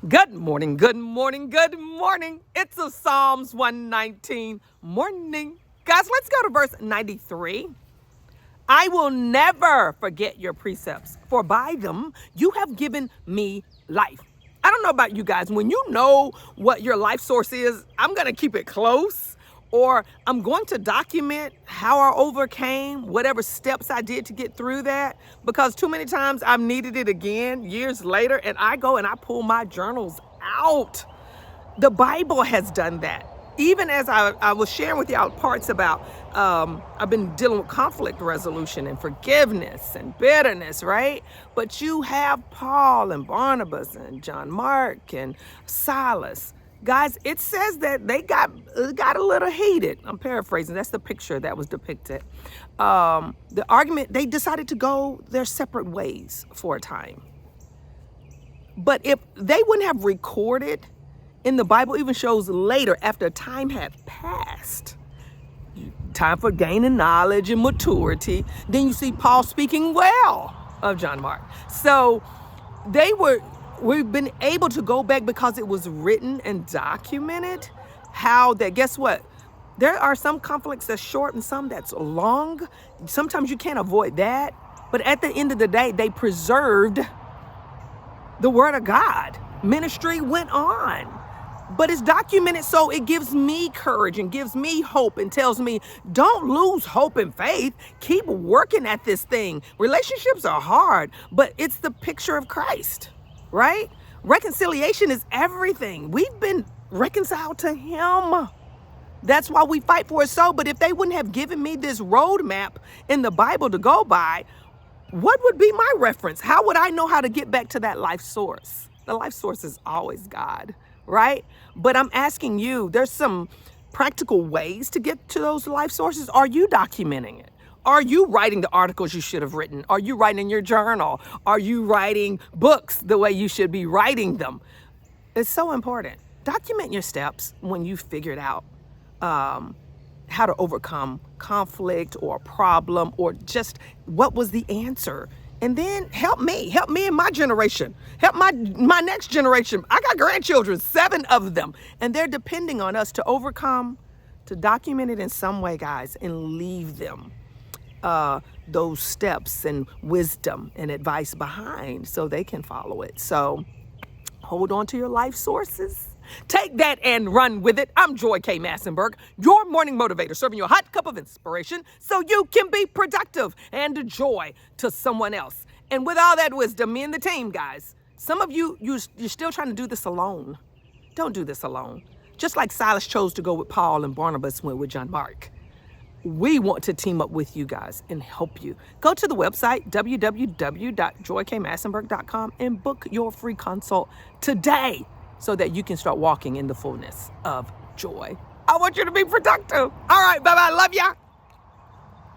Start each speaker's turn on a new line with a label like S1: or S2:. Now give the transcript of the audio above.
S1: Good morning, good morning, good morning. It's a Psalms 119 morning. Guys, let's go to verse 93. I will never forget your precepts, for by them you have given me life. I don't know about you guys. When you know what your life source is, I'm going to keep it close, or I'm going to document how I overcame whatever steps I did to get through that, because too many times I've needed it again years later, and I go and I pull my journals out. The Bible has done that. Even as I was sharing with y'all parts about, I've been dealing with conflict resolution and forgiveness and bitterness, right? But you have Paul and Barnabas and John Mark and Silas. Guys, it says that they got a little heated. I'm paraphrasing. That's the picture that was depicted. The argument, they decided to go their separate ways for a time. But if they wouldn't have recorded, in the Bible even shows later, after time had passed, time for gaining knowledge and maturity, then you see Paul speaking well of John Mark. So we've been able to go back because it was written and documented how that, guess what? There are some conflicts that's short and some that's long. Sometimes you can't avoid that. But at the end of the day, they preserved the word of God. Ministry went on. But it's documented, so it gives me courage and gives me hope and tells me, don't lose hope and faith. Keep working at this thing. Relationships are hard, but it's the picture of Christ, right? Reconciliation is everything. We've been reconciled to him. That's why we fight for it so. But if they wouldn't have given me this roadmap in the Bible to go by, what would be my reference? How would I know how to get back to that life source? The life source is always God, right? But I'm asking you, there's some practical ways to get to those life sources. Are you documenting it? Are you writing the articles you should have written? Are you writing in your journal? Are you writing books the way you should be writing them? It's so important. Document your steps when you figured out how to overcome conflict or a problem, or just what was the answer. And then help me in my generation, help my next generation. I got grandchildren, 7 of them, and they're depending on us to overcome, to document it in some way, guys, and leave them those steps and wisdom and advice behind so they can follow it. So hold on to your life sources. Take that and run with it. I'm Joy K. Massenberg, your morning motivator, serving you a hot cup of inspiration so you can be productive and a joy to someone else. And with all that wisdom, me and the team, guys, some of you're still trying to do this alone. Don't do this alone. Just like Silas chose to go with Paul and Barnabas went with John Mark. We want to team up with you guys and help you. Go to the website, www.joykmassenberg.com, and book your free consult today, so that you can start walking in the fullness of joy. I want you to be productive. All right, bye-bye. Love ya.